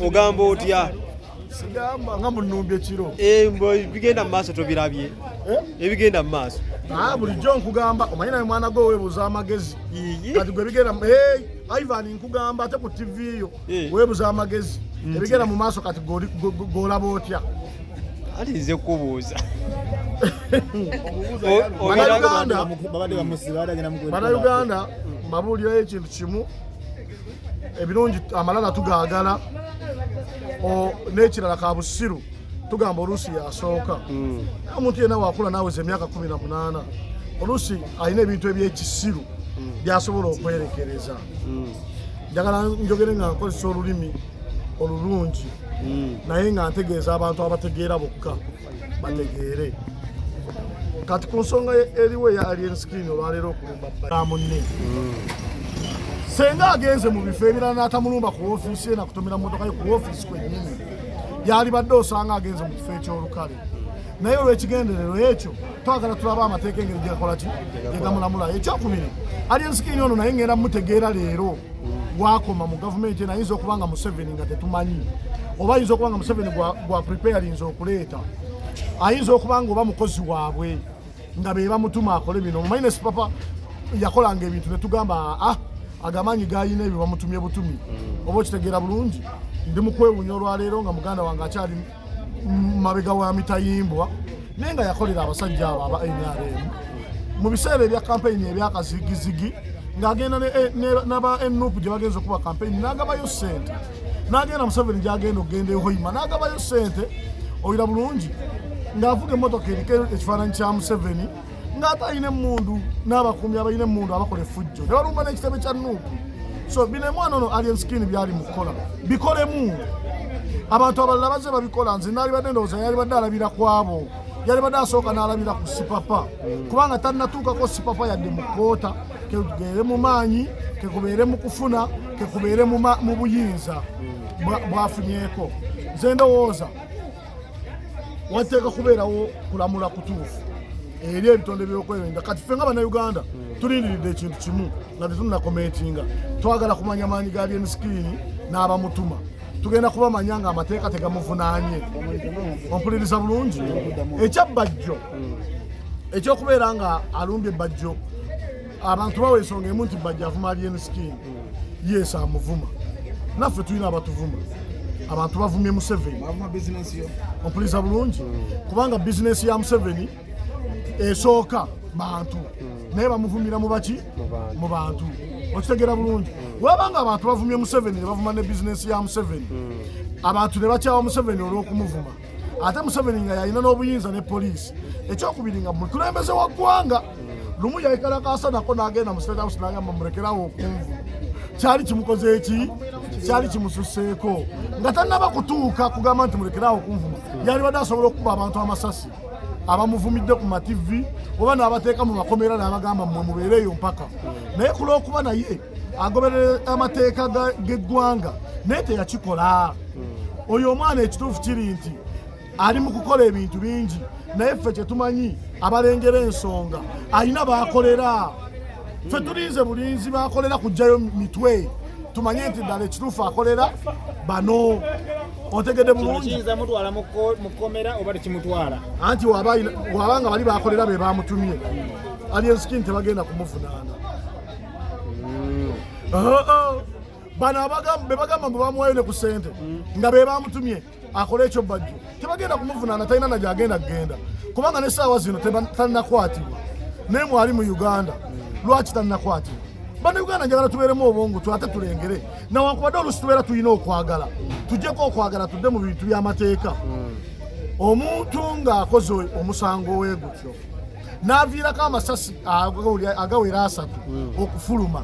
ogamba otya sigamba nga munumbye kiro bigenda mu maaso tobirabye ebigenda mu maaso bulijjo nkugamba omanyi naye mwana gwe weebuza amagezi kati gwe bigenda Ivan nkugamba ate ku TV yo weebuza amagezi ebigenda mu maaso kati golaba otya ati nze kubuuza Bannayuganda mbabuulirayo ekintu kimu ebirungi amalala tugaagala n'ekirala ka busiru tugamba oluusi yasooka omuntu yenna wakula naweza emyaka 18 oluusi alina ebintu ebyekisiru byasobola okwerekereza njagala njogere nga nkozesa olulimi olulungi naye nga ntegeeza abantu abategeera bokka bategeere kati ku nsonga eriwo eya Alien Skin olwaleero okulumba bbamunne senga agenze mu bifo ebirala n'atamulumba ku ofiisi ye nakutomera mmotoka ye ku ofiisi kwennyini yali badde osanga agenze mu kifo eky'olukale naye olw'ekigenderero ekyo twagala tulaba amateeka engeri gyegakola ki gegamulamula ekyokubiri Alien Skin ono naye ngenda mutegeera leero gwakoma mu gavumenti ayinza okuba nga Museveni nga tetumanyi oba ayinza okuba nga Museveni gwa preparinze okuleeta ayinza okuba nga oba mukozi waabwe nga be bamutuma akole bino omanyi ne Sipapa yakolanga ebintu ne tugamba agamanyi gayina ebyo bamutumye butumi oba okitegeera bulungi ndi mu kwewuunya olwaleero nga muganda wange akyali mabega wa mitayimbwa naye nga yakolera abasajja abo aba NRM mu biseera ebya kampeyini ebyakazigizigi ng'agenda n'aba NUP gye bagenza okuba kampeyini n'agabayo ssente n'agenda Museveni gy'agenda okugenda ehoima n'agabayo ssente oyira bulungi ng'avuga emmotoka eriko ekifaananyi kya Museveni ng'ate alina emmundu n'abakuumi abalina emmundu abakola effujjo ne balumba n'ekitebe kya NUP so bino mwana ono Alien Skin byali mu kukola bikolemu abantu abalala bazze babikola nze naalibadde ndowooza yalibadde alabira ku abo yalibadde asooka n'alabira ku Sipapa kubanga tannatuukako Sipapa yadde mu kkoota kekubeere mu maanyi kekubeere mu kufuna kekubeere mu buyinza bwafunyeeko nze ndowooza wateeka kubeerawo kulamula kutuufu eri ebitonde by'okwerinda kati ffe nga bannayuganda tulindiridde ekintu kimu nga tetunnakomentinga twagala kumanya maanyi ga Alien Skin n'abamutuma tugenda kubamanya nga amateeka tegamuvunaanye ompuliriza bulungi ekyabbajjo ekyokubeera nga alumbye ebbajjo abantu bawa ensonga emu nti bajja avuma Alien Skin yeesa amuvuma naffe tulina abatuvuma abantu bavumye Museveni ompuliriza bulungi kubanga bizinesi ya Museveni esooka bantu naye bamuvumira mu baki mu bantu okitegeera bulungi wabanga abantu bavumye Museveni ne bavuma ne bizinesi ya Museveni abantu ne bakyawa Museveni olw'okumuvuma ate Museveni nga yalina n'obuyinza ne poliisi ekyokubiri nga mukulembeze wa ggwanga lumu yayikalakaasa nako n'agenda mu State House n'agamba murekerawo okunvuma kyali kimukoze eki kyali kimususseeko nga tannaba kutuuka kugamba nti murekerawo okunvuma yali badde asobola okukuba abantu amasasi abamuvumidde ku mativi oba n'abateeka mu makomera n'abagamba mmwe mubeereeyo mpaka naye ku lw'okuba naye agoberera amateeka g'eggwanga naye teyakikola oyo omwana ekituufu kiri nti ali mu kukola ebintu bingi naye ffe kyetumanyi abalengera ensonga alina baakolera ffe tulinze bulinzi baakolera kugjayo mitwe tumanye nti ddala ekituufu akolera bano otegedde bulungi kiyinza mutwala mu kkomera oba tekimutwala anti wabanga bali bakolera be bamutumye Alien Skin tebagenda kumuvunaana bano be bagamba mbu bamuwayo ne ku ssente nga be bamutumye akole ekyo bajjo tebagenda kumuvunaana talina na gyagenda kugenda kubanga n'essaawa zino talinakwatibwa naye mwali mu Uganda lwaki talinakwatibwa bannayuganda njagala tubeeremu obwongo ate tulengere nawankubadde oluusi tubeera tulina okwagala tujjeko okwagala tudde mu bintu by'amateeka omuntu ng'akoze omusango we gutyo n'aviirako amasasi agawera 3 okufuluma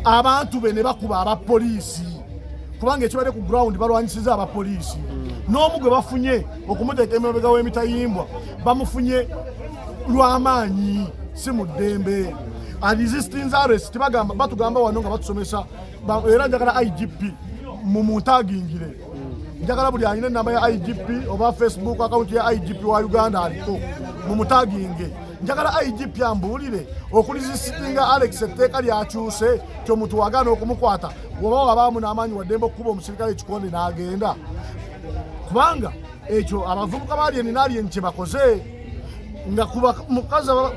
abantu be ne bakuba abapoliisi kubanga ekibadde ku ground balwanyisiza abapoliisi n'omu gwe bafunye okumuteeka emabega w'emitayimbwa bamufunye lw'amaanyi si mu ddembe resisting arrest batugamba wano nga batusomesa era njagala IGP mumuntagingire njagala buli alina enamba ya IGP oba Facebook account ya IGP wa Uganda aliko mumutaginge njagala IGP ambuulire okulizisitinga Alex etteeka lyakyuse ky'omuntu wagaana okumukwata woba wabaamu n'amaanyi waddembe okukuba omusirikale ekikonde n'agenda kubanga ekyo abavubuka baaliyeni n'aliyeni kye bakoze nga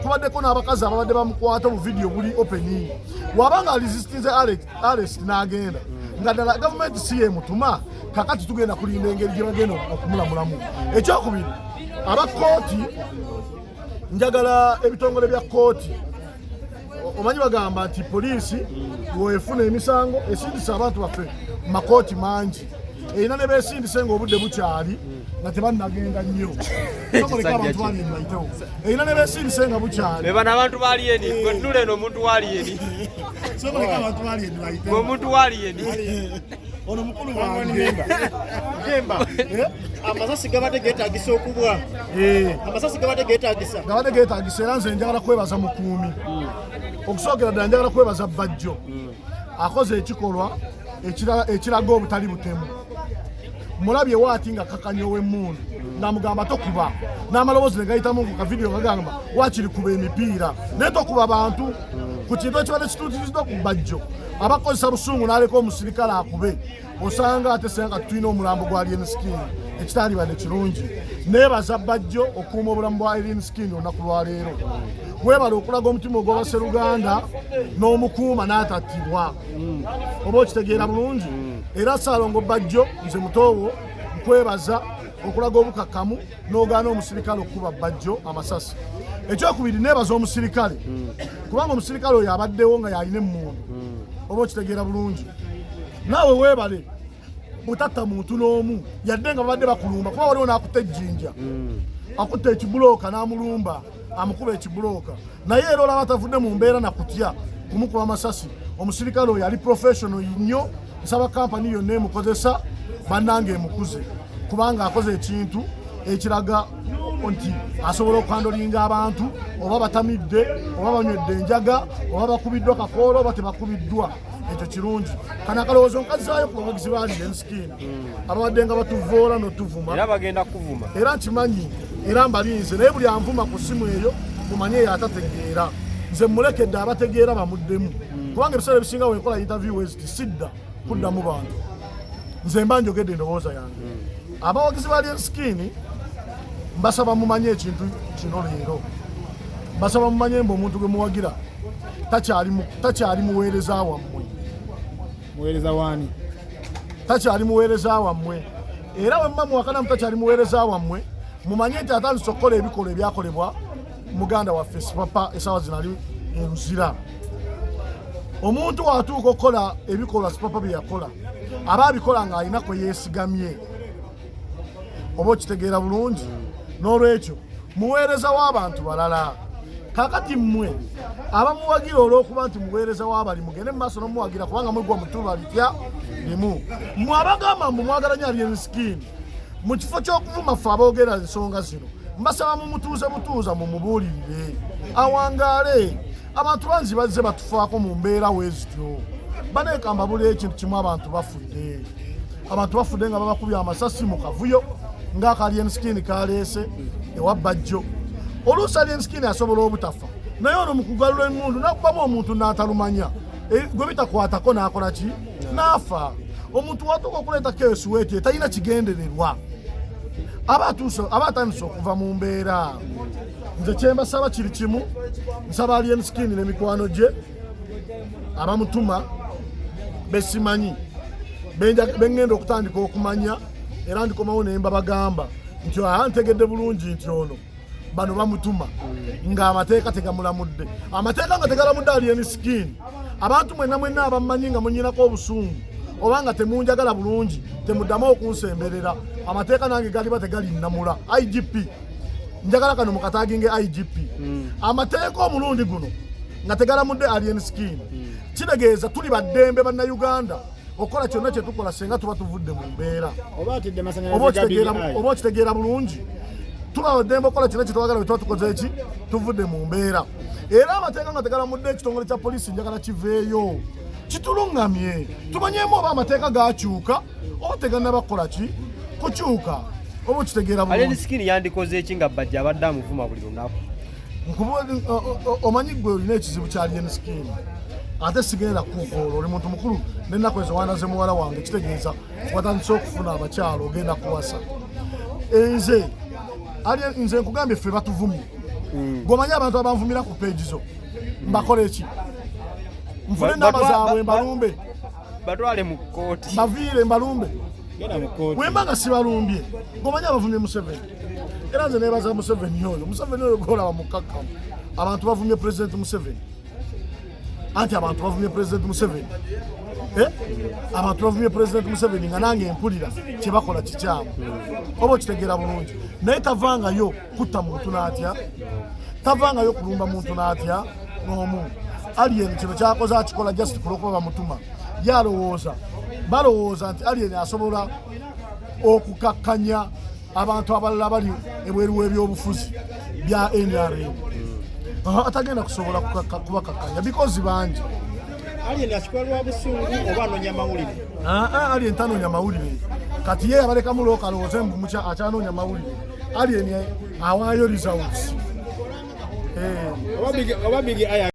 kubaddeko n'abakazi ababadde bamukwata mu vidiyo buli opening wabanga alizisitinze Alex n'agenda nga ddala gavumenti si yemutuma kakati tugenda kulinda engeri gye bagenda okumulamulamu. Ekyokubiri abakooti njagala ebitongole bya kooti omanyi bagamba nti poliisi bwefuna emisango esindisa abantu baffe mu makooti mangi erina ne beesindise ng'obudde bukyali nga tebannagenda nnyo somuleka abantu baliyeni bayitewo erina ne beesindise nga bukyali be bano abantu baliyeni gwe nnula eno omuntu waliyeni somuleka abantu baliyeni bayitewo omuntu waliyeni ono mukulu wange Jemba amasasi gabadde geetagisa okubwa amasasi gabadde geetagisa era nze njagala kwebaza mukuumi okusookera ddala njagala kwebaza Bajjo akoze ekikolwa ekiraga obutali butemu mulabye waati nga kakanya ow'emmundu n'amugamba tokuba n'amaloboozi ne gayitamu ku kavidiyo ngagamba wakiri kuba emipiira naye tokuba bantu ku kintu ekibadde kituukiriziddwa ku Bajjo abakozesa busungu n'aleka omusirikale akube osanga ate senga tulina omulambo gwa Alien Skin ekitaalibadde kirungi neebaza Bajjo okuuma obulamu bwa Alien Skin olunaku lwaleero webala okulaga omutima ogw'oba Sseruganda n'omukuuma n'atattibwa oba okitegeera bulungi era Ssaalongo Bajjo nze mutoowo nkwebaza okulaga obukakkamu n'ogaana omusirikale okukuba Bajjo amasasi. Ekyokubiri neebaza omusirikale kubanga omusirikale oyo abaddewo nga yalina emmundu oba okitegeera bulungi naawe weebale butatta muntu n'omu yadde nga babadde bakulumba kuba waliwo n'akutta ejjinja akutta ekibulooka n'amulumba amukuba ekibulooka naye era olaba atavudde mu mbeera nakutya kumukuba amasasi omusirikale oyo ali professional nnyo nsaba kampani yonna emukozesa bannange emukuze kubanga akoze ekintu ekiraga nti asobola okwandolinga abantu oba batamidde oba banywedde enjaga oba bakubiddwa kakoolo oba tebakubiddwa ekyo kirungi kana akalowoozo nkazaayo ku bawagizi ba Alien Skin ababadde nga batuvoola n'otuvuma era bagenda kuvuma era nkimanyi era mbalinze naye buli anvuma ku ssimu eyo mumanye eyo atategeera nze mulekedde abategeera bamuddemu kubanga ebiseera ebisinga wenkola interview eziti sidda kuddamu bantu nze mba njogedde endowooza yange abawagizi ba Alien Skin mbasaba mumanye ekintu kino leero mbasaba mumanye mbu omuntu gwe muwagira takyali muweereza wammwe muweereza waani takyali muweereza wammwe era wemma muwakana mutakyali muweereza wammwe mumanye nti atandise okukola ebikolwa ebyakolebwa muganda waffe Sipapa essaawa zino ali eruzira omuntu watuuka okukola ebikolwa Sipapa bye yakola aba abikola ng'alina kwe yeesigamye oba okitegeera bulungi n'olwekyo muweereza w'abantu balala kakati mmwe abamuwagira olw'okuba nti muweereza w'abali mugende mu maaso n'omuwagira kubanga mwegwa mutuba litya limu mmwe abagamba mbu mwagala nnyo Alien Skin mu kifo ky'okuvuma ffe aboogera ensonga zino mbasaba mumutuuze butuuza mumubuulirire awangaale abantu bangi bazze batufaako mu mbeera weezityo baneekamba buli ekintu kimu abantu bafudde nga babakubye amasasi mu kavuyo ng'aka Alien Skin kaleese ewa Bajjo oluusi Alien Skin asobola obutafa naye ono mu kugalula emmundu nakubamu omuntu n'atalumanya gwe bitakwatako n'akola ki n'afa omuntu watuuka okuleeta keesi weetyo talina kigendererwa aba atandise okuva mu mbeera nze kyembasaba kiri kimu nsaba Alien Skin n'emikwano gye abamutuma besimanyi bengenda okutandika okumanya era ndikomawo ne mbabagamba nti ntegedde bulungi nti ono bano bamutuma ng'amateeka tegamulamudde amateeka nga tegalamudde Alien Skin abantu mwenna abamanyi nga munyinako obusungu oba nga temunjagala bulungi temuddamu okunsemberera amateeka nange galiba tegalinnamula IGP njagala kano mukataaginge IGP amateeka omulundi guno nga tegalamudde Alien Skin kitegeeza tuli baddembe bannayuganda okola kyonna kye tukola senga tuba tuvudde mu mbeera oba okitegeera bulungi tuba baddembe okola kyonna kye twagala bwe tuba tukoze eki tuvudde mu mbeera era amateeka nga tegalamudde ekitongole kya poliisi njagala kiveeyo kitulungamye tumanyemu oba amateeka gakyuka oba tegannabakola ki kukyuka oba okitegeera bulungi. Alien Skin yandikoze eki nga Bajjo abadde amuvuma buli lunaku omanyi gwe olina ekizibu kya alien skin ate sigenda kukoola oli muntu mukulu nennaku ezo wanaze muwala wange kitegeeza watandise okufuna abakyalo ogenda kuwasa nze nkugambye ffe batuvumye gwomanyi abantu abanvumira ku peegi zo mbakola eki nfune enamba zaabwe mbalumbe batwale mu kkooti baviire mbalumbe wemba nga sibalumbye gwomanyi abavumye Museveni era nze nebaza Museveni oyo golaba mukakkamu abantu bavumye President Museveni anti abantu bavumye President Museveni abantu bavumye President Museveni nga nange mpulira kyebakola kikyamu oba okitegeera bulungi naye tavangayo kutta muntu n'atya tavangayo kulumba muntu n'atya n'omu alien kino kyakoze akikola just kulokola bamutuma balowooza nti alien asobola okukakkanya abantu abalala bali ebweru w'ebyobufuzi bya NRM atagenda kusobola kubakakkanya because bangi alien akikolwa busungu oba anonya mawulire alien tanoonya mawulire kati ye abalekamu lookalowooze mbumuca akyanoonya mawulire alien awaayo results oba bigi